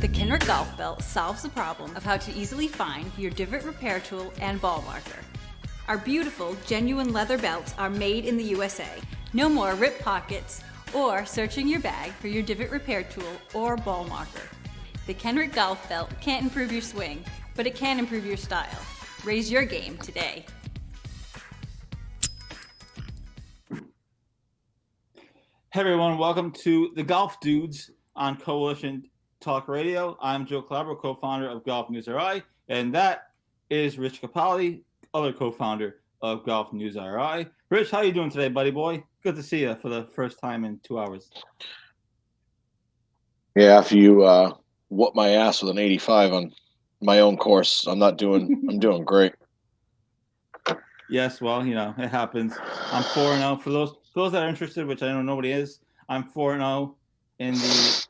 The Kenrick Golf Belt solves the problem of how to easily find your divot repair tool and ball marker. Our beautiful, genuine leather belts are made in the USA. No more ripped pockets or searching your bag for your divot repair tool or ball marker. The Kenrick Golf Belt can't improve your swing, but it can improve your style. Raise your game today. Hey everyone, welcome to the Golf Dudes on Coalition Talk Radio. I'm Joe Calabro, co-founder of Golf News RI, and that is Rich Capali, other co-founder of Golf News RI. Rich, how you doing today, buddy boy? Good to see you for the first time in 2 hours. Yeah, after you whoop my ass with an 85 on my own course, I'm doing great. Yes, well, you know, it happens. I'm 4-0. For those that are interested, which I know nobody is, I'm 4-0 in the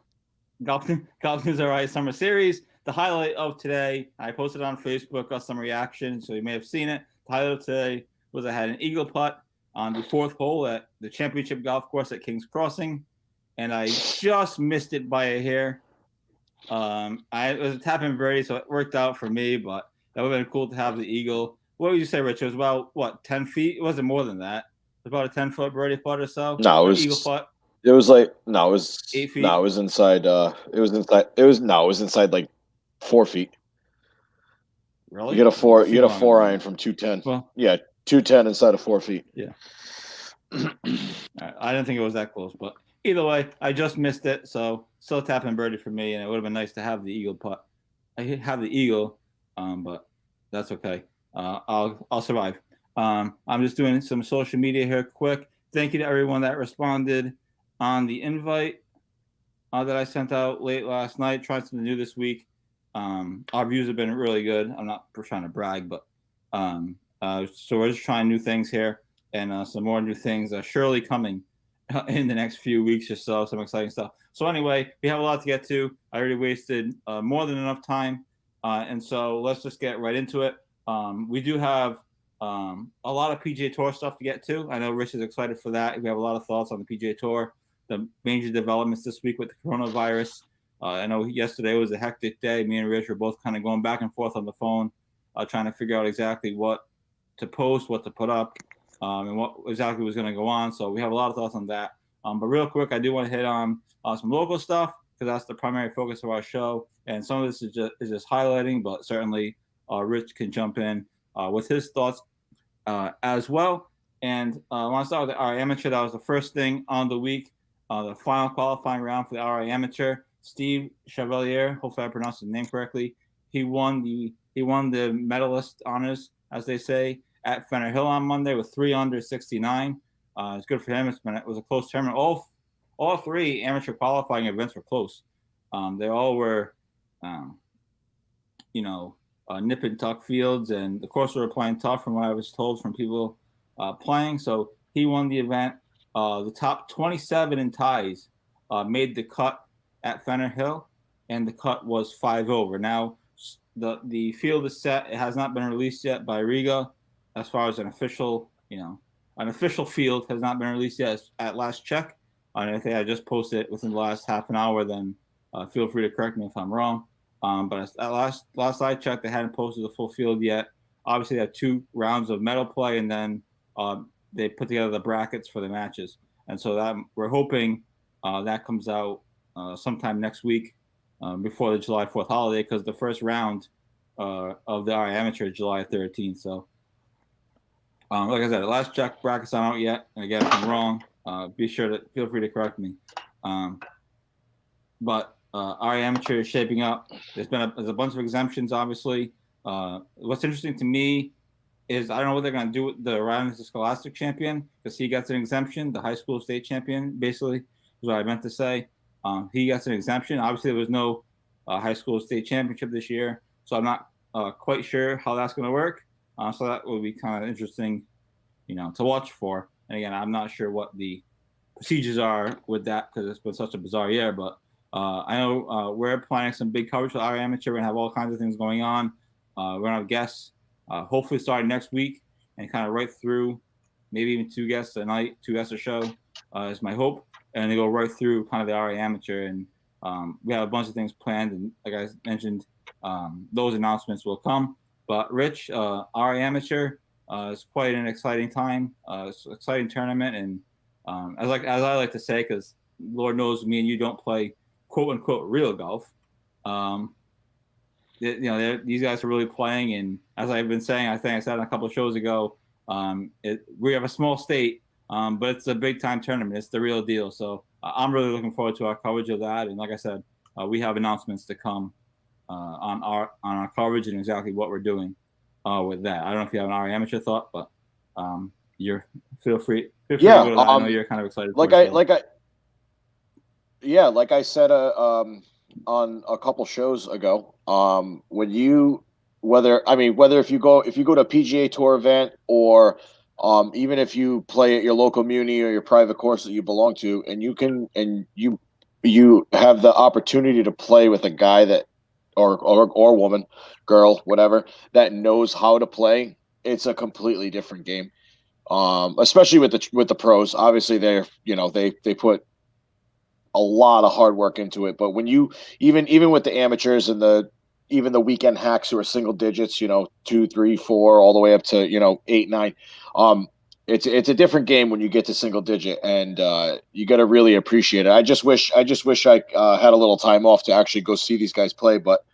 Golf News RI Summer Series. The highlight of today, I posted on Facebook, got some reaction, so you may have seen it. The highlight of today was I had an eagle putt on the fourth hole at the championship golf course at King's Crossing, and I just missed it by a hair. It was a tap-in birdie, so it worked out for me, but that would have been cool to have the eagle. What would you say, Rich? It was about, 10 feet? It wasn't more than that. It was about a 10-foot birdie putt or so. No, it was eagle putt. It was like it was 8 feet. No, it was inside. It was inside like 4 feet. Really? You get a four iron from 210. Well, yeah, 210 inside of 4 feet. Yeah. I didn't think it was that close, but either way, I just missed it. So still tapping birdie for me, and it would have been nice to have the eagle putt. I have the eagle, but that's okay. I'll survive. I'm just doing some social media here quick. Thank you to everyone that responded on the invite that I sent out late last night. Tried something new this week. Our views have been really good. I'm not trying to brag, but so we're just trying new things here, and some more new things are surely coming in the next few weeks or so. Some exciting stuff. So anyway, we have a lot to get to. I already wasted more than enough time, and so let's just get right into it. We do have a lot of PGA Tour stuff to get to. I know Rich is excited for that. We have a lot of thoughts on the PGA Tour, the major developments this week with the coronavirus. I know yesterday was a hectic day. Me and Rich were both kind of going back and forth on the phone, trying to figure out exactly what to post, what to put up, and what exactly was going to go on. So we have a lot of thoughts on that. But real quick, I do want to hit on some local stuff because that's the primary focus of our show. And some of this is just highlighting, but certainly Rich can jump in with his thoughts as well. And I want to start with the RI Amateur. That was the first thing on the week. The final qualifying round for the RI Amateur. Steve Chevalier, hopefully I pronounced his name correctly. He won the medalist honors, as they say, at Fenner Hill on Monday with 3 under 69. It's good for him. It was a close tournament. All three amateur qualifying events were close. They all were, nip and tuck fields, and the course were playing tough from what I was told from people playing. So he won the event. The top 27 in ties made the cut at Fenner Hill, and the cut was 5 over. Now the field is set. It has not been released yet by Riga, as far as an official field has not been released yet at last check. And I think I just posted it within the last half an hour. Then feel free to correct me if I'm wrong. But at last I checked, they hadn't posted the full field yet. Obviously, they have 2 rounds of medal play, and then they put together the brackets for the matches. And so that we're hoping that comes out sometime next week before the July 4th holiday, because the first round of the RI Amateur is July 13th. So, like I said, the last check brackets aren't out yet. And again, if I'm wrong, feel free to correct me. But RI Amateur is shaping up. There's a bunch of exemptions, obviously. What's interesting to me is I don't know what they're going to do with the Ryan Scholastic champion, because he gets an exemption. The high school state champion, basically, is what I meant to say. He gets an exemption. Obviously, there was no high school state championship this year, so I'm not quite sure how that's going to work. So that will be kind of interesting, to watch for. And again, I'm not sure what the procedures are with that because it's been such a bizarre year. But I know we're planning some big coverage for RI Amateur. We're going to have all kinds of things going on. We're going to have guests, hopefully starting next week, and kind of right through, maybe even 2 guests a night, 2 guests a show is my hope. And they go right through kind of the RI Amateur and we have a bunch of things planned, and like I mentioned, those announcements will come. But Rich, our amateur, is quite an exciting time. It's an exciting tournament, and as I like to say, because Lord knows me and you don't play quote unquote real golf. These guys are really playing, and as I've been saying, I think I said on a couple of shows ago, we have a small state, but it's a big time tournament. It's the real deal. So I'm really looking forward to our coverage of that. And like I said, we have announcements to come on our coverage and exactly what we're doing with that. I don't know if you have an amateur thought, but you're feel free to go to that. I know you're kind of excited. Like I said on a couple shows ago, whether if you go to a PGA Tour event, or even if you play at your local muni or your private course that you belong to, and you have the opportunity to play with a guy that or woman, girl, whatever, that knows how to play, it's a completely different game. Especially with the pros. Obviously they put a lot of hard work into it, but when you even with the amateurs and the weekend hacks who are single digits, 2, 3, 4, all the way up to 8, 9, it's a different game when you get to single digit, and you got to really appreciate it. I just wish I had a little time off to actually go see these guys play, but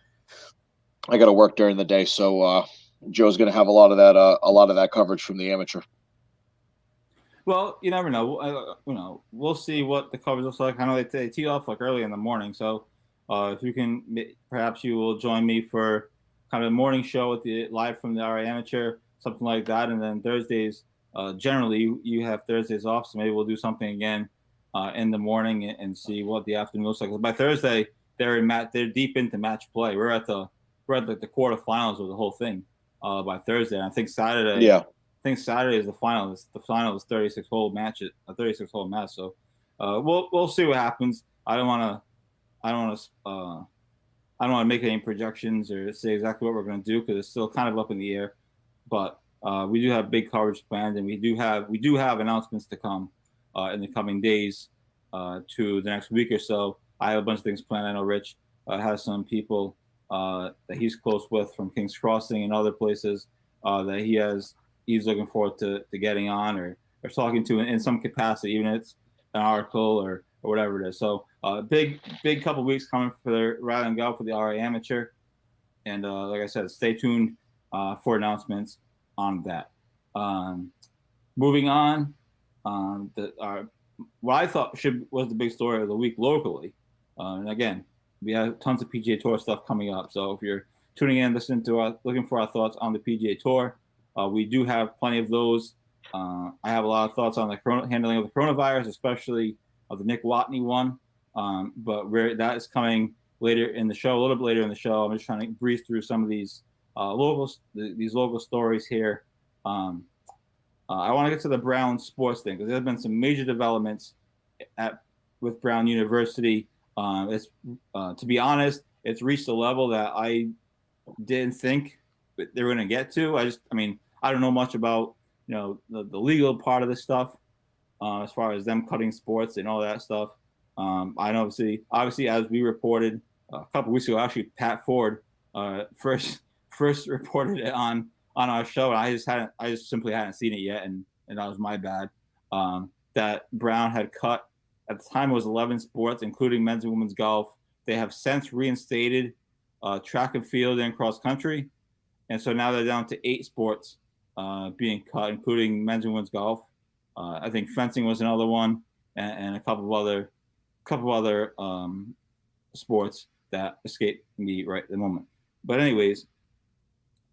I got to work during the day, so Joe's going to have a lot of that coverage from the amateur. Well, you never know. We'll see what the coverage looks like. I know they tee off like early in the morning, so if you can, perhaps you will join me for kind of a morning show with the live from the RA Amateur, something like that. And then Thursdays, generally you have Thursdays off, so maybe we'll do something again in the morning and see what the afternoon looks like. By Thursday, they're deep into match play. We're at the quarterfinals of the whole thing by Thursday. And I think Saturday. Yeah. I think Saturday is the final. The final is 36-hole match. A 36-hole match. So we'll see what happens. I don't want to make any projections or say exactly what we're going to do because it's still kind of up in the air. But we do have big coverage planned, and we do have announcements to come in the coming days to the next week or so. I have a bunch of things planned. I know Rich has some people that he's close with from King's Crossing and other places that he's looking forward to getting on or talking to in some capacity, even if it's an article or whatever it is. So big couple weeks coming for the Ride and Golf for the RA Amateur. And like I said, stay tuned for announcements on that. Moving on, what I thought was the big story of the week locally. And again, we have tons of PGA Tour stuff coming up. So if you're tuning in, listening to us, looking for our thoughts on the PGA Tour, we do have plenty of those. I have a lot of thoughts on the handling of the coronavirus, especially of the Nick Watney one. But that is coming later in the show, a little bit later in the show. I'm just trying to breeze through some of these local stories here. I want to get to the Brown sports thing because there have been some major developments with Brown University. To be honest, it's reached a level that I didn't think they were going to get to. I don't know much about the legal part of this stuff as far as them cutting sports and all that stuff. I know obviously as we reported a couple weeks ago, actually Pat Ford first reported it on our show, and I just simply hadn't seen it yet, and that was my bad. That Brown had cut, at the time it was 11 sports, including men's and women's golf. They have since reinstated track and field and cross country, and so now they're down to 8 sports being cut, including men's and women's golf. I think fencing was another one, and a couple of other sports that escape me right at the moment. But anyways,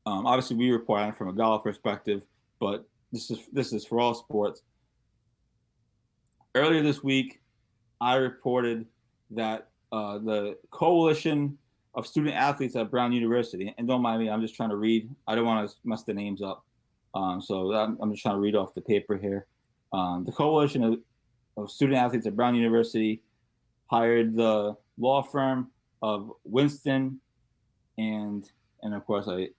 obviously we report on it from a golf perspective, but this is for all sports. Earlier this week, I reported that the Coalition of Student Athletes at Brown University, and don't mind me, I'm just trying to read. I don't want to mess the names up. So I'm just trying to read off the paper here. The Coalition of Student Athletes at Brown University hired the law firm of Winston and of course I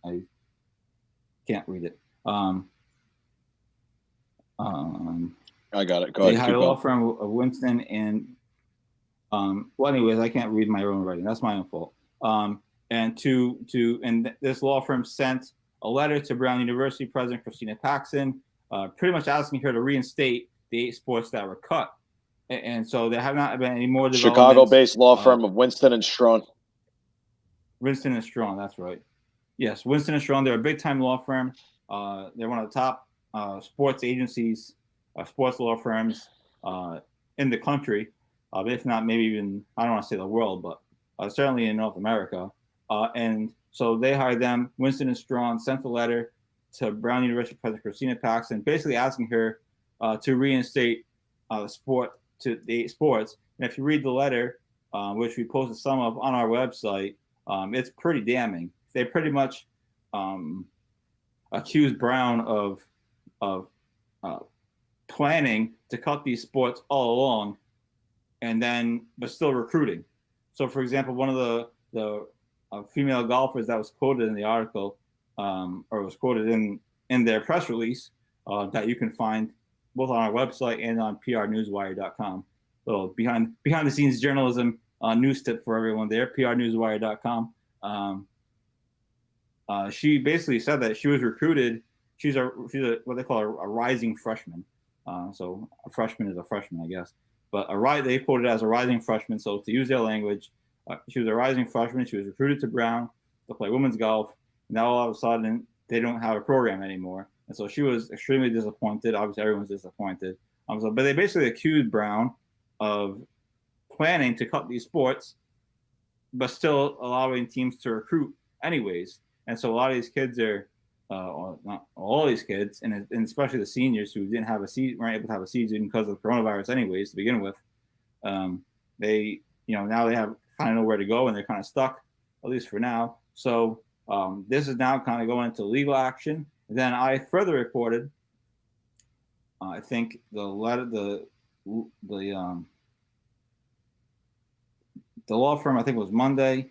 can't read it. I got it. Go ahead. They hired a law firm of Winston and Well, anyways, I can't read my own writing. That's my own fault. And this law firm sent a letter to Brown University President Christina Paxson, pretty much asking her to reinstate the 8 sports that were cut. And so there have not been any more developments. Chicago-based law firm of Winston and Strawn. Winston and Strawn, that's right. Yes, Winston and Strawn. They're a big-time law firm. They're one of the top sports agencies, sports law firms in the country. If not, maybe even, I don't want to say the world, but certainly in North America. And so they hired them. Winston and Strawn sent a letter to Brown University President Christina Paxson, basically asking her to reinstate the sport to the 8 sports. And if you read the letter, which we posted some of on our website, it's pretty damning. They pretty much accused Brown of planning to cut these sports all along, but still recruiting. So, for example, one of the female golfers that was quoted in the article, or was quoted in their press release that you can find both on our website and on prnewswire.com. Little behind the scenes journalism news tip for everyone there, prnewswire.com. She basically said that she was recruited. She's a what they call a rising freshman. So a freshman is a freshman, I guess. But they quoted it as a rising freshman. So to use their language, she was a rising freshman. She was recruited to Brown to play women's golf. Now all of a sudden they don't have a program anymore, and so she was extremely disappointed. Obviously, everyone's disappointed. But they basically accused Brown of planning to cut these sports, but still allowing teams to recruit anyways. And so a lot of these kids are, not all these kids, and especially the seniors who didn't have weren't able to have a season because of coronavirus anyways to begin with. They, now they have kind of nowhere to go, and they're kind of stuck, at least for now. So this is now kind of going into legal action. And then I further reported, I think the law firm, I think it was Monday.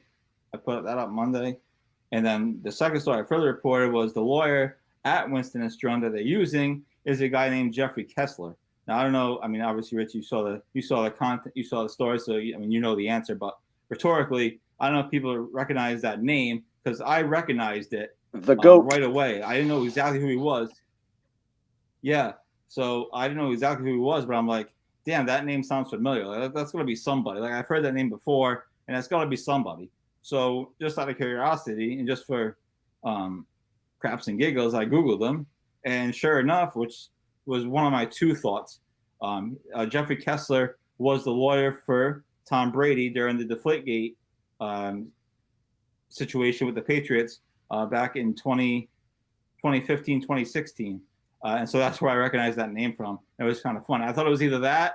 I put that up Monday. And then the second story I further reported was the lawyer at Winston & Strawn that they're using is a guy named Jeffrey Kessler. Now, I don't know. I mean, obviously, Rich, you saw the content, you saw the story. So, I mean, you know the answer. But rhetorically, I don't know if people recognize that name, because I recognized it right away. I didn't know exactly who he was. Yeah. So I didn't know exactly who he was, but I'm like, damn, that name sounds familiar. Like, that's going to be somebody. Like, I've heard that name before, and it's got to be somebody. So just out of curiosity and just for craps and giggles, I Googled them. And sure enough, which was one of my 2 thoughts, Jeffrey Kessler was the lawyer for Tom Brady during the Deflategate situation with the Patriots back in 2015, 2016. And so that's where I recognized that name from. It was kind of fun. I thought it was either that,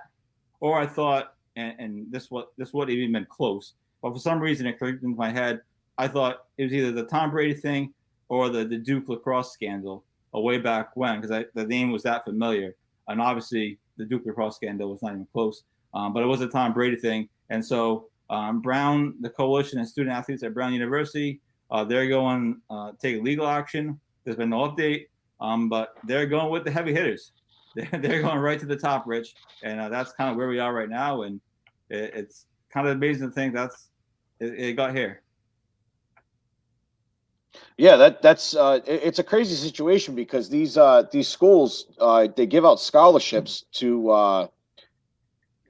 or I thought, and this wouldn't even been close, but for some reason it clicked into my head. I thought it was either the Tom Brady thing or the Duke lacrosse scandal way back when, because the name was that familiar. And obviously the Duke lacrosse scandal was not even close, but it was a Tom Brady thing. And so Brown, the coalition of student athletes at Brown University, they're going take legal action. There's been no update, but they're going with the heavy hitters. They're going right to the top, Rich. And that's kind of where we are right now. And it's kind of amazing to think it got here. Yeah, that's it's a crazy situation, because these schools they give out scholarships to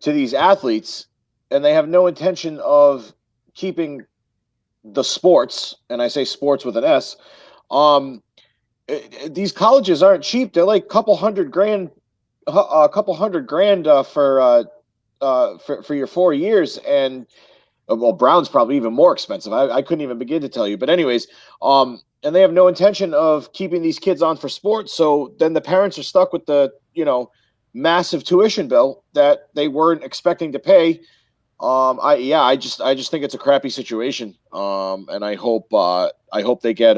these athletes, and they have no intention of keeping the sports, and I say sports with an S. These colleges aren't cheap. They're like a couple hundred grand for your 4 years. And well, Brown's probably even more expensive. I couldn't even begin to tell you. But anyways, and they have no intention of keeping these kids on for sports. So then the parents are stuck with the, massive tuition bill that they weren't expecting to pay. I just think it's a crappy situation. And I hope they get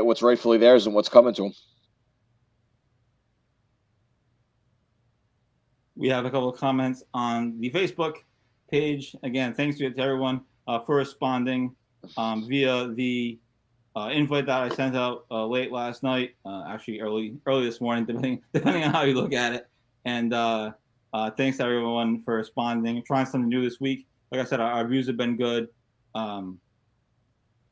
what's rightfully theirs and what's coming to them. We have a couple of comments on the Facebook page. Again, thanks to everyone for responding via the invite that I sent out late last night, actually early this morning, depending on how you look at it. And Thanks to everyone for responding, trying something new this week. Like I said, our views have been good,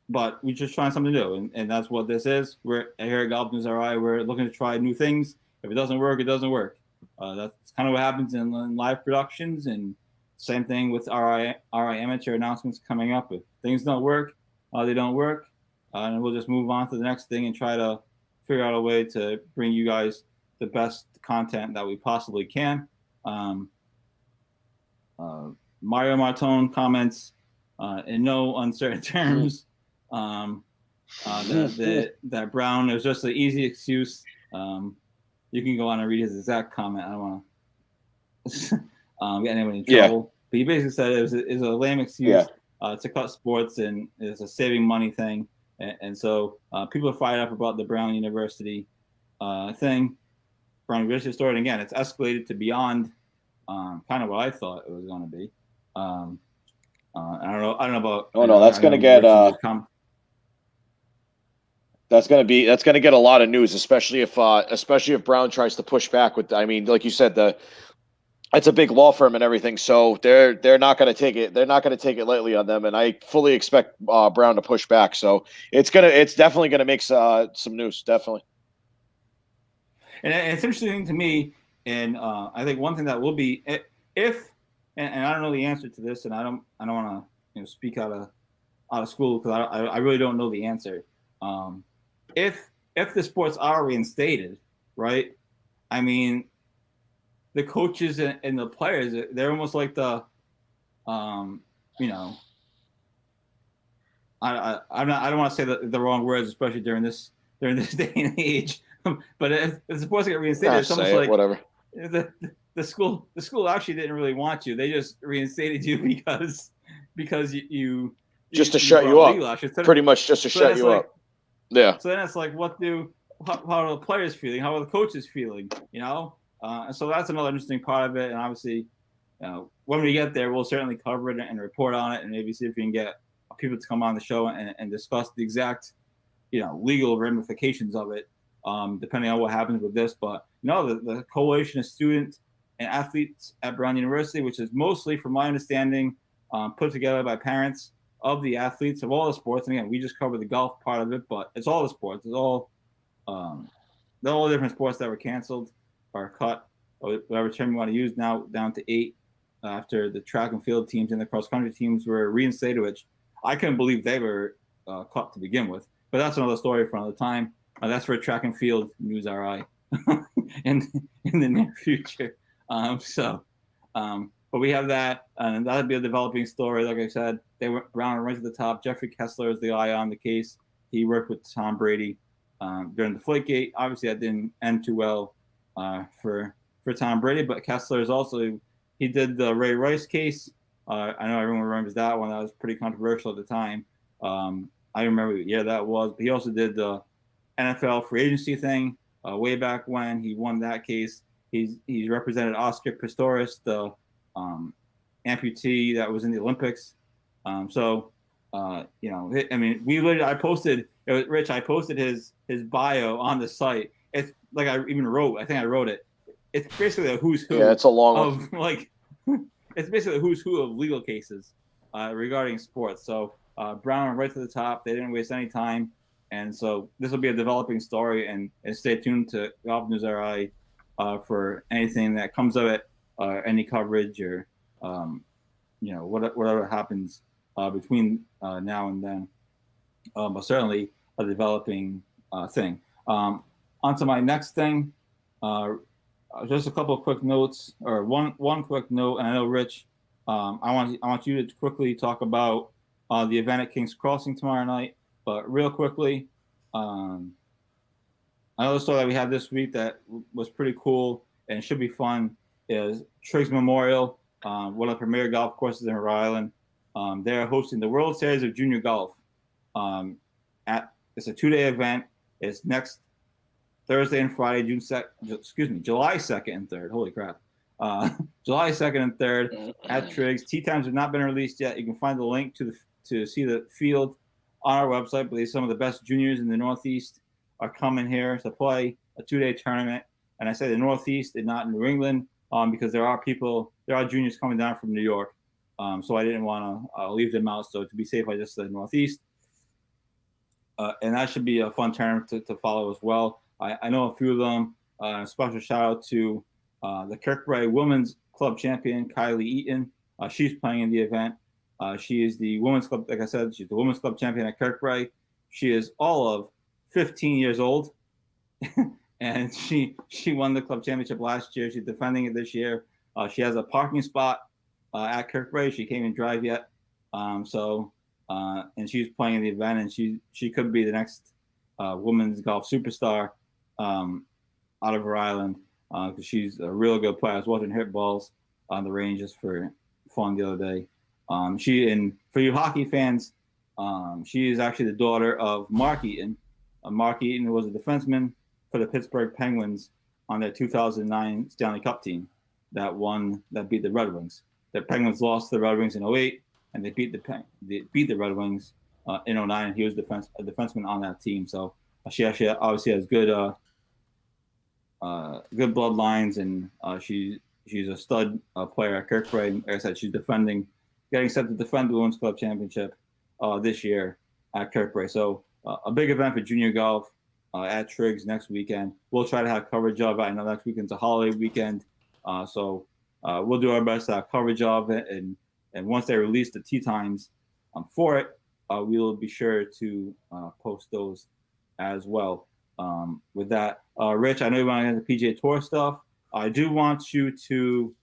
but we're just trying something new, and that's what this is. We're here at Golf News RI. We're looking to try new things. If it doesn't work, it doesn't work. That's kind of what happens in live productions, and same thing with RI amateur announcements coming up. If things don't work, they don't work, and we'll just move on to the next thing and try to figure out a way to bring you guys the best content that we possibly can. Mario Martone comments in no uncertain terms that Brown is just an easy excuse. You can go on and read his exact comment. I don't want to get anyone in trouble. But he basically said it was a lame excuse to cut sports, and it's a saving money thing. And so people are fired up about the Brown University thing. Brown University story. And again, it's escalated to beyond kind of what I thought it was going to be. I don't know about. Oh no, that's going to get. That's going to get a lot of news, especially if Brown tries to push back with. I mean, like you said, it's a big law firm and everything, so they're not going to take it. They're not going to take it lightly on them, and I fully expect Brown to push back. So it's definitely going to make some news, definitely. And it's interesting to me, and I think one thing that will be if, and I don't know the answer to this, and I don't want to speak out of school because I really don't know the answer. If the sports are reinstated, right? I mean, the coaches and the players, they're almost like the, I don't want to say the wrong words, especially during this day and age. But if the sports get reinstated, it's almost like whatever. The school actually didn't really want you. They just reinstated you because you just to shut you up. Pretty much just to shut you up. Yeah. So then it's like, how are the players feeling? How are the coaches feeling? And so that's another interesting part of it. And obviously, when we get there, we'll certainly cover it and report on it, and maybe see if we can get people to come on the show and discuss the exact, legal ramifications of it, depending on what happens with this. But the coalition of students and athletes at Brown University, which is mostly, from my understanding, put together by parents of the athletes of all the sports. And again, we just covered the golf part of it, but it's all the sports. It's all the different sports that were canceled or cut, or whatever term you want to use, now down to 8 after the track and field teams and the cross country teams were reinstated, which I couldn't believe they were cut to begin with. But that's another story for another time. That's for Track and Field News RI in the near future. But we have that, and that'll be a developing story. Like I said, Brown right to the top. Jeffrey Kessler is the eye on the case. He worked with Tom Brady during the Deflategate. Obviously, that didn't end too well for Tom Brady, but Kessler is also, he did the Ray Rice case. I know everyone remembers that one. That was pretty controversial at the time. I remember what year that was, but he also did the NFL free agency thing way back when. He won that case. He's represented Oscar Pistorius, the amputee that was in the Olympics. I mean, I posted, it was Rich, I posted his bio on the site. It's like I think I wrote it. It's basically a who's who. Yeah, it's a long one. It's basically a who's who of legal cases regarding sports. So Brown right to the top. They didn't waste any time. And so this will be a developing story, and stay tuned to Golf News RI for anything that comes of it, any coverage or, whatever happens between now and then. But certainly a developing thing. On to my next thing. Just a couple of quick notes, or one quick note, and I know Rich, I want you to quickly talk about the event at King's Crossing tomorrow night. But real quickly, another story that we had this week that was pretty cool and should be fun is Triggs Memorial, one of the premier golf courses in Rhode Island. They're hosting the World Series of Junior Golf. It's a 2-day event. It's next Thursday and Friday, July 2nd and 3rd. Holy crap. July 2nd and 3rd at Triggs. Tee times have not been released yet. You can find the link to see the field on our website. But some of the best juniors in the Northeast are coming here to play a 2-day tournament. And I say the Northeast and not New England. because there are juniors coming down from New York. So I didn't want to leave them out. So to be safe, I just said Northeast. And that should be a fun tournament to follow as well. I know a few of them. Special shout out to the Kirkbride Women's Club champion, Kylie Eaton. She's playing in the event. She is the women's club, like I said, she's the women's club champion at Kirkbride. She is all of 15 years old. And she won the club championship last year. She's defending it this year. She has a parking spot at Kirkbride. She can't even drive yet. And she's playing in the event, and she could be the next women's golf superstar out of her island, because she's a real good player. I was watching her hit balls on the range just for fun the other day. For you hockey fans, she is actually the daughter of Mark Eaton. Mark Eaton was a defenseman for the Pittsburgh Penguins on their 2009 Stanley Cup team that beat the Red Wings. The Penguins lost to the Red Wings in 2008, and they beat the Red Wings in 2009, and he was a defenseman on that team. So she actually obviously has good bloodlines, and she's a stud player at Kirkbride. Like I said, she's getting set to defend the Women's Club Championship this year at Kirkbride. So a big event for junior golf at Triggs next weekend. We'll try to have coverage of it. I know next weekend's a holiday weekend, so we'll do our best to have coverage of it. And once they release the tee times for it, we will be sure to post those as well. With that, Rich, I know you want to get the PGA Tour stuff. I do want you to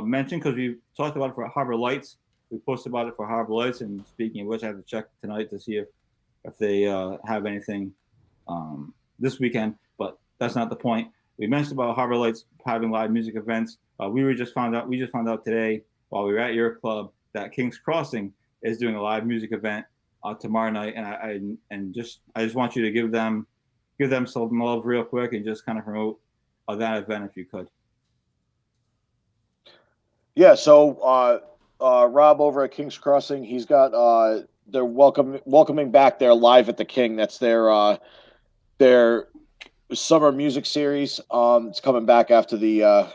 mention, because we talked about it for Harbor Lights. We posted about it for Harbor Lights, and speaking of which, I have to check tonight to see if they have anything this weekend, but that's not the point. We mentioned about Harbor Lights having live music events. We just found out today while we were at your club that King's Crossing is doing a live music event tomorrow night, and I just want you to give them some love real quick and just kind of promote that event if you could. Yeah, so Rob over at King's Crossing, he's got they're welcoming back their Live at the King. That's their summer music series. It's coming back after the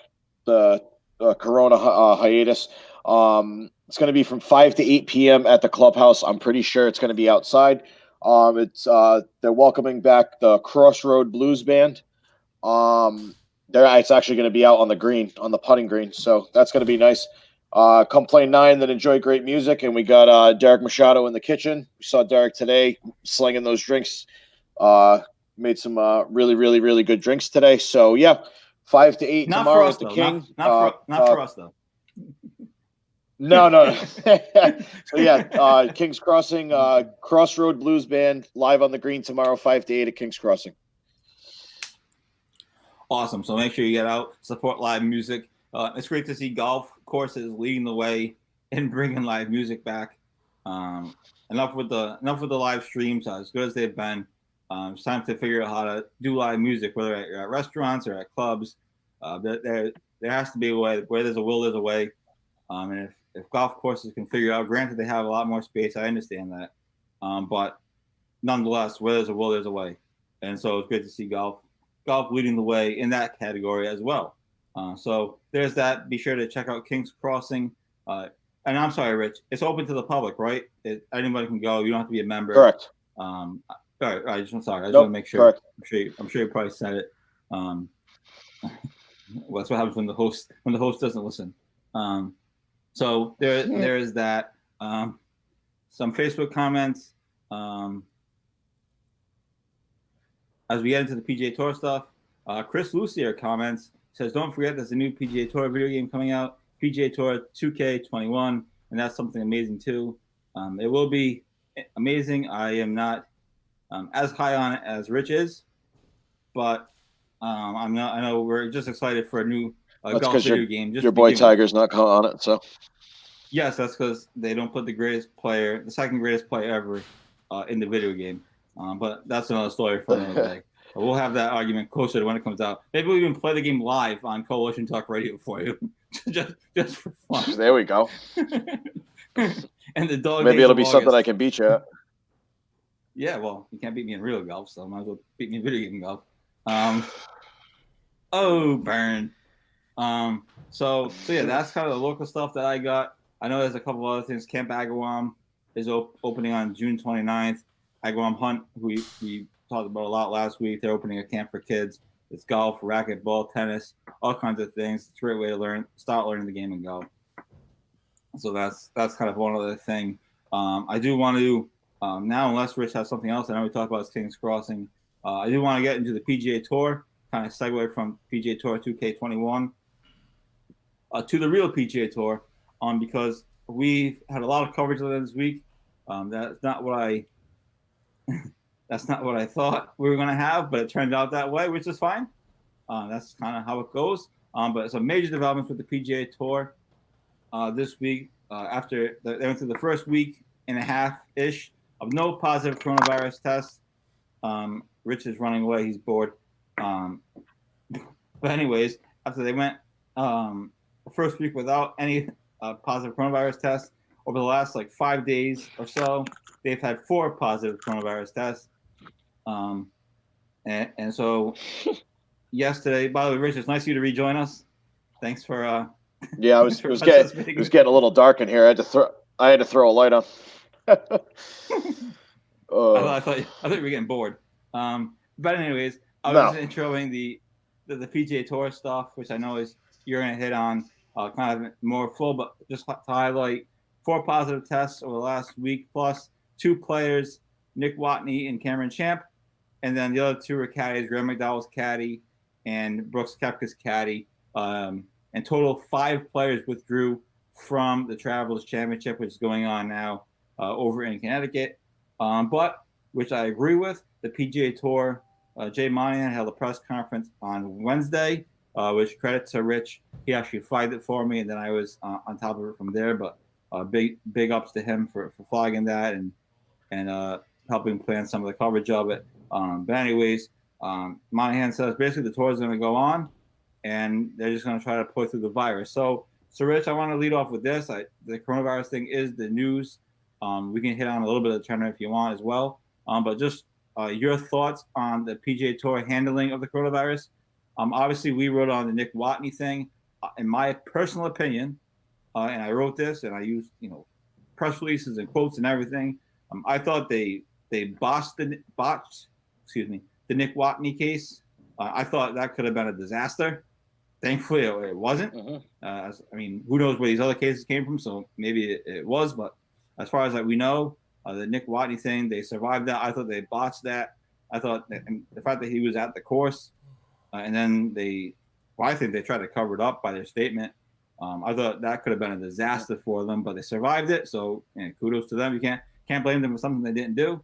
Corona hiatus. It's going to be from 5 to 8 p.m. at the clubhouse. I'm pretty sure it's going to be outside. They're welcoming back the Crossroad Blues Band. It's actually going to be out on the green, on the putting green. So that's going to be nice. Come play 9, then enjoy great music. And we got Derek Machado in the kitchen. We saw Derek today slinging those drinks. Made some really, really, really good drinks today. So yeah, 5 to 8 not tomorrow for us, at the though. King. Not for us though. No. So yeah, King's Crossing, Crossroad Blues Band live on the green tomorrow, 5 to 8 at King's Crossing. Awesome. So make sure you get out, support live music. It's great to see golf courses leading the way in bringing live music back. Enough with the live streams. As good as they've been, it's time to figure out how to do live music, whether at restaurants or at clubs. There has to be a way. Where there's a will, there's a way. And if golf courses can figure out, granted they have a lot more space, I understand that. But nonetheless, where there's a will, there's a way. And so it's great to see golf leading the way in that category as well. So there's that. Be sure to check out King's Crossing. And I'm sorry, Rich, it's open to the public, right? Anybody can go. You don't have to be a member. Correct. All right. I just want to make sure. Correct. I'm sure you probably said it. Well, that's what happens when the host doesn't listen. So there is that. Some Facebook comments. As we get into the PGA Tour stuff, Chris Lucier comments, says, don't forget there's a new PGA Tour video game coming out, PGA Tour 2K21, and that's something amazing too. It will be amazing. I am not as high on it as Rich is, but I'm not. I know we're just excited for a new golf video game. Just your boy Tiger's not on it, so. Yes, that's because they don't put the second greatest player ever in the video game. But that's another story for another day. We'll have that argument closer to when it comes out. Maybe we'll even play the game live on Coalition Talk Radio for you, just for fun. There we go. And the dog. Maybe it'll be something I can beat you at. Yeah, well, you can't beat me in real golf, so might as well beat me in video game golf. Oh, burn. So yeah, that's kind of the local stuff that I got. I know there's a couple of other things. Camp Agawam is opening on June 29th. Agawam Hunt, who we talked about a lot last week, they're opening a camp for kids. It's golf, racquetball, tennis, all kinds of things. It's a great way to start learning the game and golf. So that's kind of one other thing. I do want to now, unless Rich has something else, I know we talked about Kings Crossing. I do want to get into the PGA Tour, kind of segue from PGA Tour 2K21 to the real PGA Tour, because we've had a lot of coverage of it this week. That's not what I that's not what I thought we were going to have, but it turned out that way, which is fine. That's kind of how it goes. But some major developments with the PGA Tour this week. After they went through the first week and a half ish of no positive coronavirus tests. Rich is running away; he's bored. But anyways, after they went the first week without any positive coronavirus tests, over the last 5 days or so, they've had 4 positive coronavirus tests. And so yesterday, by the way, Rich, it's nice of you to rejoin us. Thanks for yeah, it was getting a little dark in here. I had to throw a light on. I thought you were getting bored. But anyways, I was just introing the PGA Tour stuff, which I know you're going to hit on kind of more full, but just to highlight 4 positive tests over the last week, plus 2 players, Nick Watney and Cameron Champ, and then the other 2 were caddies, Graham McDowell's caddy and Brooks Koepka's caddy. And total 5 players withdrew from the Travelers Championship, which is going on now over in Connecticut. But, which I agree with, the PGA Tour, Jay Monahan held a press conference on Wednesday, which credit to Rich. He actually flagged it for me, and then I was on top of it from there. But big ups to him for flagging that and helping plan some of the coverage of it. But anyways, Monahan says basically the tour is going to go on, and they're just going to try to push through the virus. So Rich, I want to lead off with this. The coronavirus thing is the news. We can hit on a little bit of the tournament if you want as well. But just your thoughts on the PGA Tour handling of the coronavirus. Obviously, we wrote on the Nick Watney thing. In my personal opinion, and I wrote this, and I used press releases and quotes and everything. I thought they botched the Nick Watney case. I thought that could have been a disaster. Thankfully, it wasn't. I mean, who knows where these other cases came from? So maybe it was, but as far as we know, the Nick Watney thing, they survived that. I thought they botched that. I thought and the fact that he was at the course, and then I think they tried to cover it up by their statement. I thought that could have been a disaster for them, but they survived it. So kudos to them. You can't blame them for something they didn't do.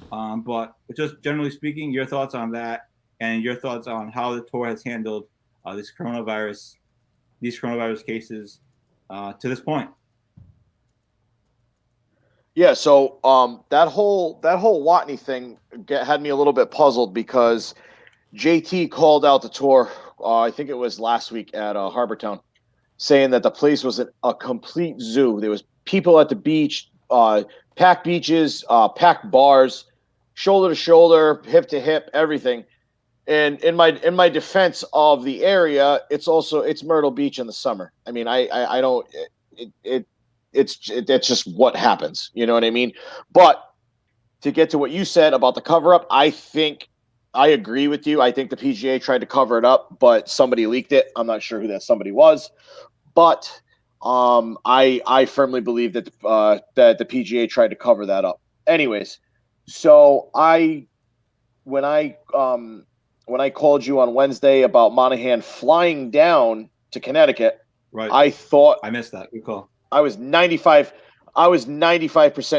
But just generally speaking, your thoughts on that and your thoughts on how the tour has handled these coronavirus cases to this point. Yeah, so that whole Watney thing had me a little bit puzzled because JT called out the tour. I think it was last week at Harbortown, saying that the place was a complete zoo. There was people at the beach, packed beaches, packed bars, shoulder to shoulder, hip to hip, everything. And in my defense of the area, it's Myrtle Beach in the summer. I mean, I don't it's just what happens. You know what I mean? But to get to what you said about the cover up, I think I agree with you. I think the PGA tried to cover it up, but somebody leaked it. I'm not sure who that somebody was, but I firmly believe that that the PGA tried to cover that up. Anyways, so when I called you on Wednesday about Monahan flying down to Connecticut, right? I thought I missed that. Good call. I was 95%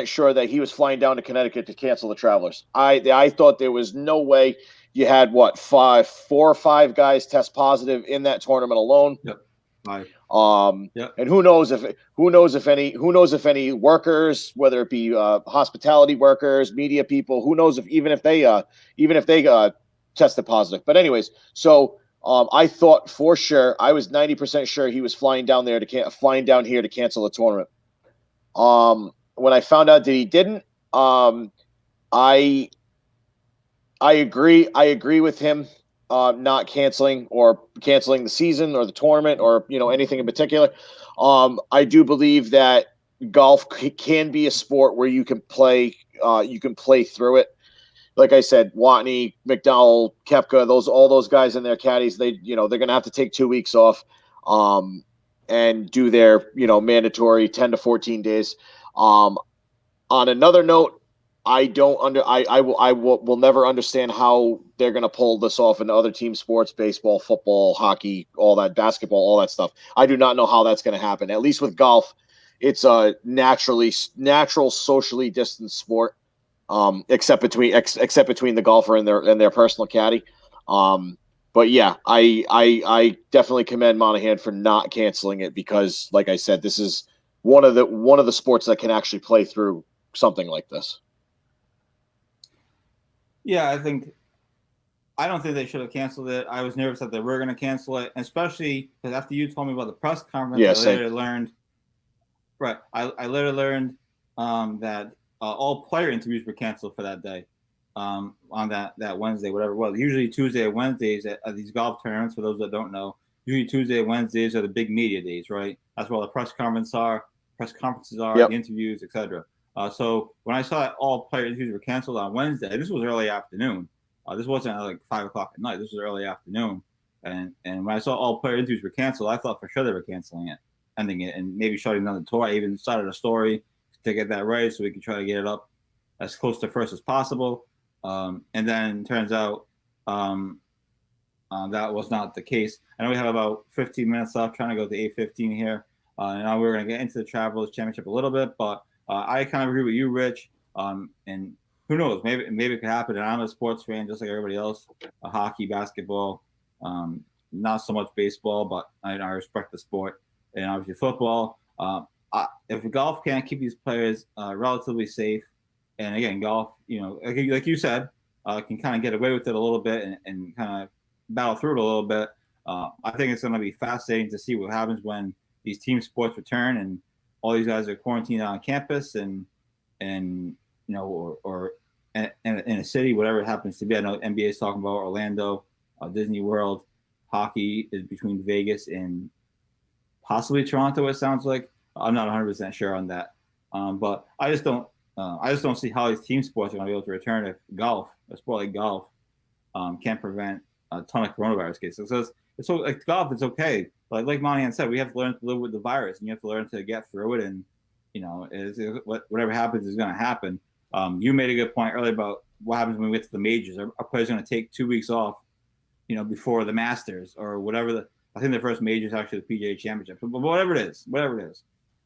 sure that he was flying down to Connecticut to cancel the Travelers. I thought there was no way you had 4 or 5 guys test positive in that tournament alone. Yep. Right. Yep. And who knows if any workers, whether it be hospitality workers, media people, who knows if they tested positive. But anyways, so I thought for sure, I was 90% sure he was flying down here to cancel the tournament. When I found out that he didn't, I agree with him not canceling or canceling the season or the tournament or anything in particular. I do believe that golf can be a sport where you can play through it. Like I said, Watney, McDowell, Koepka, all those guys and their caddies, they're going to have to take 2 weeks off, and do their mandatory 10 to 14 days. On another note, I will never understand how they're going to pull this off in other team sports, baseball, football, hockey, all that, basketball, all that stuff. I do not know how that's going to happen. At least with golf, it's a natural, socially distanced sport, except between the golfer and their personal caddy. But yeah, I definitely commend Monahan for not canceling it, because, like I said, this is one of the sports that can actually play through something like this. Yeah, I don't think they should have canceled it. I was nervous that they were going to cancel it, especially because after you told me about the press conference, Yeah, I literally learned. Right, I literally learned that all player interviews were canceled for that day, on that Wednesday, whatever it was. Usually Tuesday or Wednesdays at these golf tournaments. For those that don't know, usually Tuesday and Wednesdays are the big media days, right? That's where all the press conferences are, Yep. the interviews, etc. So when I saw that all player interviews were canceled on Wednesday, this was early afternoon. This wasn't like 5 o'clock at night. This was early afternoon. And when I saw all player interviews were canceled, I thought for sure they were canceling it, ending it, and maybe shutting down the tour. I even started a story to get that right so we can try to get it up as close to first as possible. And then it turns out that was not the case. I know we have about 15 minutes left, trying to go to 8:15 here. And now we're going to get into the Travelers Championship a little bit, but I kind of agree with you, Rich. And who knows? Maybe it could happen. And I'm a sports fan, just like everybody else. Hockey, basketball, not so much baseball, but I respect the sport, and obviously football. If golf can't keep these players relatively safe, and again, golf, like you said, can kind of get away with it a little bit and kind of battle through it a little bit. I think it's going to be fascinating to see what happens when these team sports return and all these guys are quarantined on campus and or in a city, whatever it happens to be. I know NBA is talking about Orlando, Disney World. Hockey is between Vegas and possibly Toronto. It sounds like. I'm not 100% sure on that, but I just don't see how these team sports are going to be able to return if a sport like golf, can't prevent a ton of coronavirus cases. So it's so like golf, it's okay. But like Monahan said, we have to learn to live with the virus, and you have to learn to get through it. And whatever happens is going to happen. You made a good point earlier about what happens when we get to the majors. Are players going to take 2 weeks off, before the Masters or whatever? I think the first major is actually the PGA Championship. But whatever it is,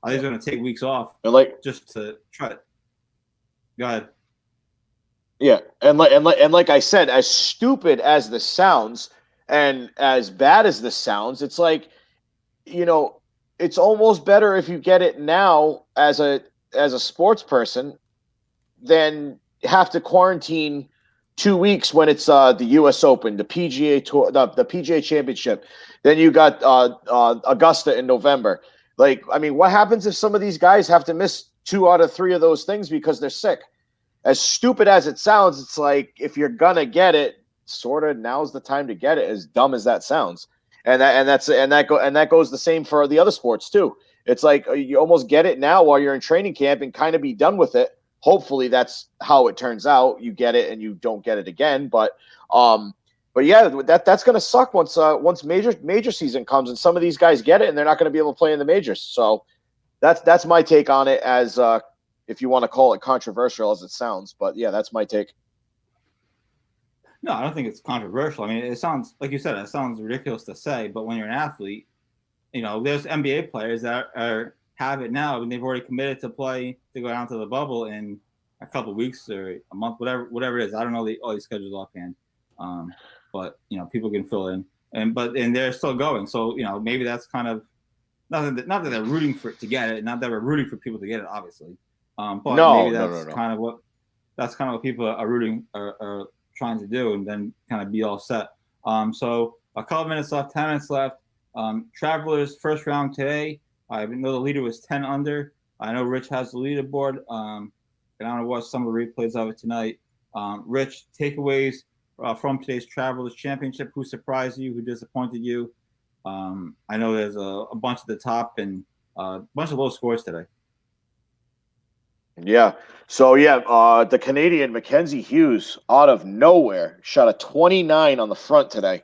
are they going to take weeks off just to try it? Go ahead. Yeah, and like I said, as stupid as this sounds and as bad as this sounds, it's like, it's almost better if you get it now as a sports person than have to quarantine 2 weeks when it's the U.S. Open, the PGA Tour, the PGA Championship. Then you got Augusta in November. Like, I mean, what happens if some of these guys have to miss 2 out of 3 of those things because they're sick? As stupid as it sounds, it's like, if you're gonna get it, sort of now's the time to get it. As dumb as that sounds, and that goes the same for the other sports too. It's like you almost get it now while you're in training camp and kind of be done with it. Hopefully, that's how it turns out. You get it and you don't get it again. But yeah, that's gonna suck once major season comes and some of these guys get it and they're not gonna be able to play in the majors. So that's my take on it, as if you want to call it controversial as it sounds. But yeah, that's my take. No, I don't think it's controversial. I mean, it sounds, like you said, it sounds ridiculous to say, but when you're an athlete, there's NBA players that have it now, and they've already committed to play to go down to the bubble in a couple of weeks or a month, whatever it is. I don't know all these schedules offhand, but people can fill in, and they're still going. So maybe that's kind of not that they're rooting for it to get it, not that we're rooting for people to get it, obviously. But maybe that's kind of what people are rooting are trying to do, and then kind of be all set. So a couple minutes left, 10 minutes left. Travelers first round today. I know the leader was 10 under. I know Rich has the leaderboard, and I'm gonna watch some of the replays of it tonight. Rich, takeaways from today's Travelers Championship. Who surprised you? Who disappointed you? I know there's a bunch at the top and a bunch of low scores today. Yeah. So the Canadian Mackenzie Hughes out of nowhere shot a 29 on the front today.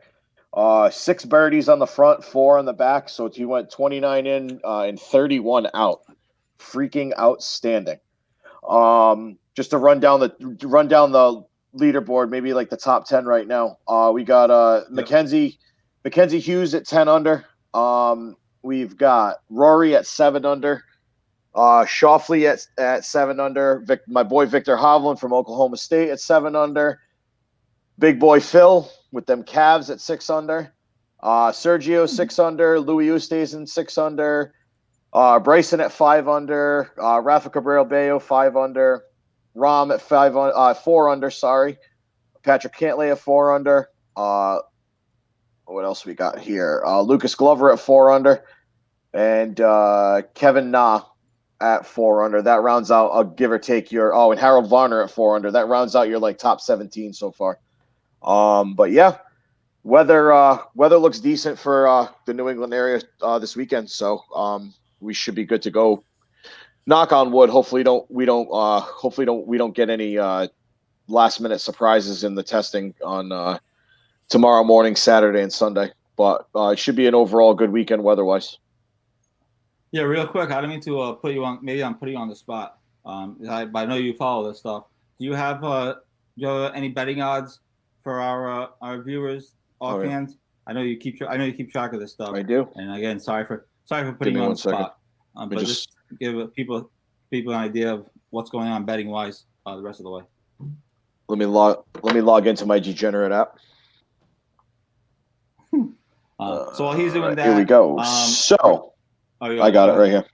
6 birdies on the front, 4 on the back. So he went 29 in and 31 out. Freaking outstanding. Just to run down the leaderboard, maybe like the top 10 right now. We got Mackenzie Hughes at 10 under. We've got Rory at 7 under. Schauffele at 7 under. My boy Victor Hovland from Oklahoma State at 7 under. Big boy Phil with them Cavs at 6 under. Sergio 6 under. Louis Oosthuizen 6 under. Bryson at 5 under. Rafa Cabrera Bello 5 under. Rahm at 4 under. Sorry. Patrick Cantlay at 4 under. What else we got here? Lucas Glover at 4 under. And Kevin Na at 4 under. That rounds out, I'll give or take and Harold Varner at 4 under. That rounds out your like top 17 so far. But yeah, weather looks decent for the New England area this weekend. So we should be good to go. Knock on wood. Hopefully we don't get any last minute surprises in the testing on tomorrow morning, Saturday and Sunday. But it should be an overall good weekend weather-wise. Yeah, real quick. I don't mean to put you on. Maybe I'm putting you on the spot. But I know you follow this stuff. Do you have any betting odds for our viewers offhand? I know you keep track of this stuff. I do. And again, sorry for putting you on the spot. But just give people an idea of what's going on betting wise the rest of the way. Let me log into my degenerate app. So while he's doing that, here we go. I got it right here.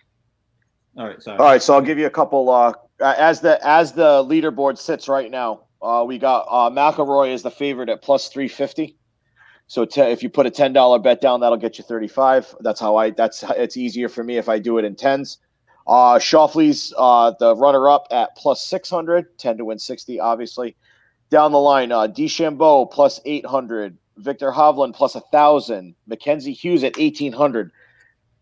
All right, sorry. All right, so I'll give you a couple. As the leaderboard sits right now, we got McIlroy is the favorite at plus 350. So if you put a $10 bet down, that'll get you 35. It's easier for me if I do it in tens. Schauffele's the runner-up at plus 600, 10 to win 60, obviously. Down the line, DeChambeau plus 800, Victor Hovland plus 1,000, Mackenzie Hughes at 1,800.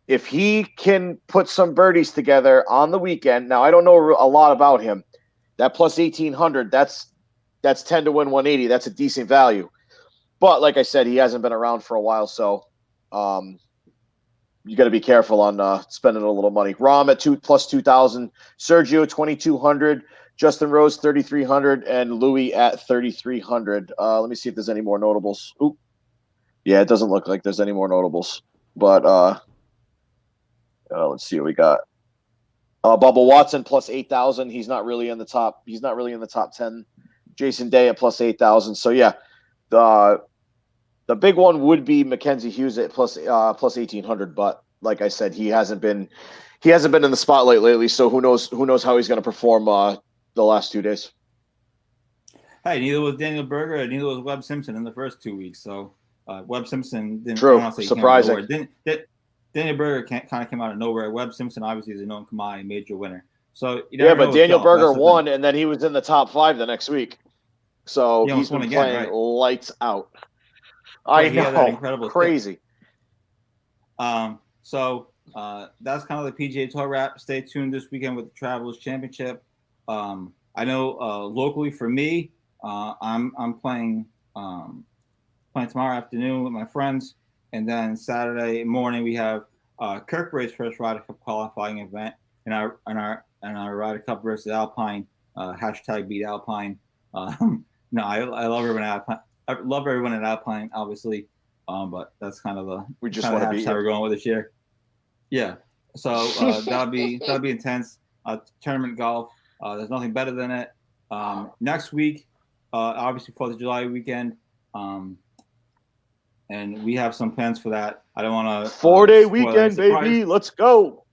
If he can put some birdies together on the weekend, now I don't know a lot about him. That plus 1,800, that's 10 to win 180. That's a decent value. But like I said, he hasn't been around for a while, so you got to be careful on spending a little money. Rahm at plus 2,000, Sergio 2,200, Justin Rose 3,300, and Louis at 3,300. Let me see if there's any more notables. Oop. Yeah, it doesn't look like there's any more notables. But let's see what we got. Bubba Watson plus 8,000. He's not really in the top 10. Jason Day at plus 8,000. So yeah, the big one would be Mackenzie Hughes at plus 1,800. But like I said, he hasn't been in the spotlight lately. So who knows how he's going to perform the last 2 days. Hey, neither was Daniel Berger and neither was Webb Simpson in the first 2 weeks. So Webb Simpson didn't. True. Surprising. Daniel Berger kind of came out of nowhere. Webb Simpson obviously is a known commodity, major winner. So but Daniel Berger won, and then he was in the top 5 the next week. So he's been playing lights out. I know, that incredible crazy. So that's kind of the PGA Tour wrap. Stay tuned this weekend with the Travelers Championship. I know locally for me, I'm playing tomorrow afternoon with my friends. And then Saturday morning we have Kirkbraid's first Ryder Cup qualifying event, and our Ryder Cup versus Alpine hashtag beat Alpine. No, I love everyone at Alpine. I love everyone at Alpine, obviously, but that's kind of the hashtag we're going with this year. Yeah, so that'll be intense. Tournament golf. There's nothing better than it. Next week, obviously 4th of July weekend. And we have some plans for that. I don't want to 4-day weekend, baby. Let's go.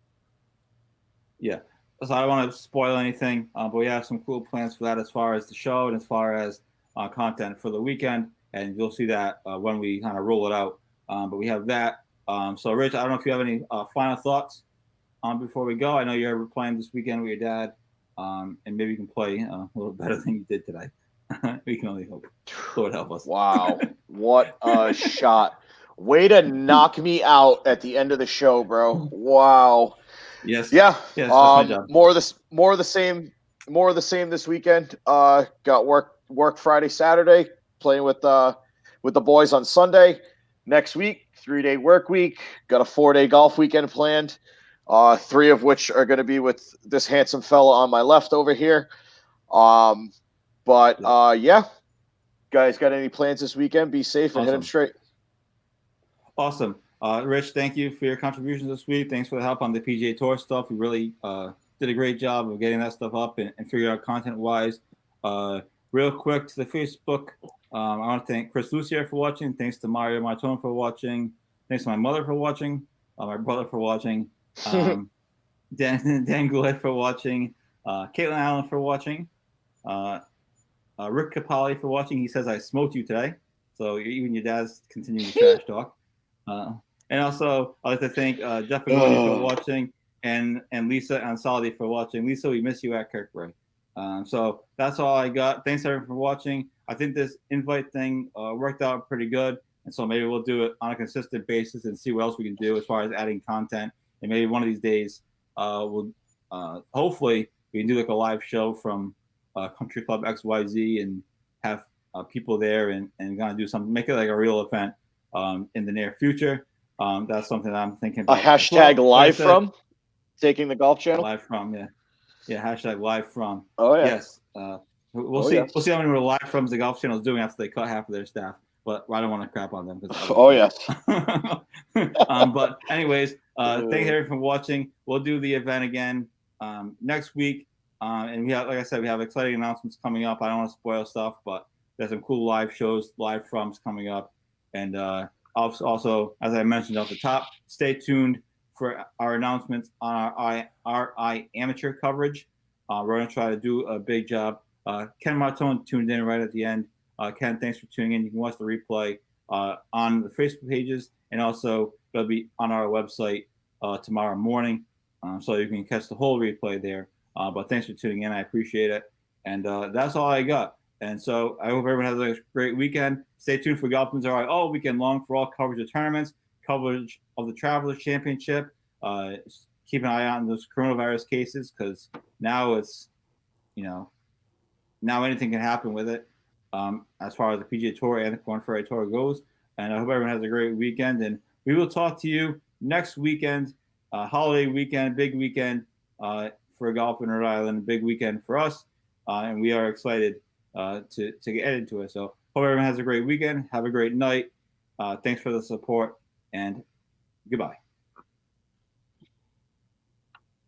Yeah. So I don't want to spoil anything, but we have some cool plans for that as far as the show and as far as content for the weekend. And you'll see that when we kind of roll it out. But we have that. So, Rich, I don't know if you have any final thoughts before we go. I know you're playing this weekend with your dad, and maybe you can play a little better than you did today. We can only hope. Lord help us. Wow, what a shot! Way to knock me out at the end of the show, bro. Wow. Yes. Yeah. Yes, that's my job. More of the same this weekend. Got work Friday, Saturday, playing with the boys on Sunday. Next week, 3-day work week. Got a 4-day golf weekend planned. 3 of which are going to be with this handsome fella on my left over here. Yeah. Guys, got any plans this weekend? Be safe and hit them straight. Awesome. Rich, thank you for your contributions this week. Thanks for the help on the PGA Tour stuff. You really did a great job of getting that stuff up and figuring out content-wise. Real quick to the Facebook, I want to thank Chris Lucier for watching. Thanks to Mario Martone for watching. Thanks to my mother for watching. My brother for watching. Dan Goulet for watching. Caitlin Allen for watching. Rick Capali for watching. He says I smoked you today. So even your dad's continuing to trash talk. And also, I'd like to thank Jeff Agawam for watching and Lisa Ansaldi for watching. Lisa, we miss you at Kirkbride. So that's all I got. Thanks everyone for watching. I think this invite thing worked out pretty good. And so maybe we'll do it on a consistent basis and see what else we can do as far as adding content. And maybe one of these days, we'll hopefully we can do like a live show from Country Club XYZ and have people there and gonna do something, make it like a real event in the near future. That's something that I'm thinking about. A hashtag live from taking the golf channel. Live from, yeah. Hashtag live from. Oh yeah. Yes. We'll see. Yes. We'll see how many live froms the golf channel is doing after they cut half of their staff. But I don't want to crap on them. Oh yes. But anyways, thanks everyone for watching. We'll do the event again next week. And we have, like I said, we have exciting announcements coming up. I don't want to spoil stuff, but there's some cool live shows, live froms coming up. And also, as I mentioned off the top, stay tuned for our announcements on our RI amateur coverage. We're going to try to do a big job. Ken Martone tuned in right at the end. Ken, thanks for tuning in. You can watch the replay on the Facebook pages, and also it'll be on our website tomorrow morning, so you can catch the whole replay there. But thanks for tuning in. I appreciate it. And that's all I got. And so I hope everyone has a great weekend. Stay tuned for Golf News RI all weekend long for all coverage of tournaments, coverage of the Travelers Championship. Keep an eye on those coronavirus cases because now it's, now anything can happen with it as far as the PGA Tour and the Korn Ferry Tour goes. And I hope everyone has a great weekend. And we will talk to you next weekend, holiday weekend, big weekend for golf in Rhode Island, big weekend for us. And we are excited to get into it. So hope everyone has a great weekend. Have a great night. Thanks for the support and goodbye.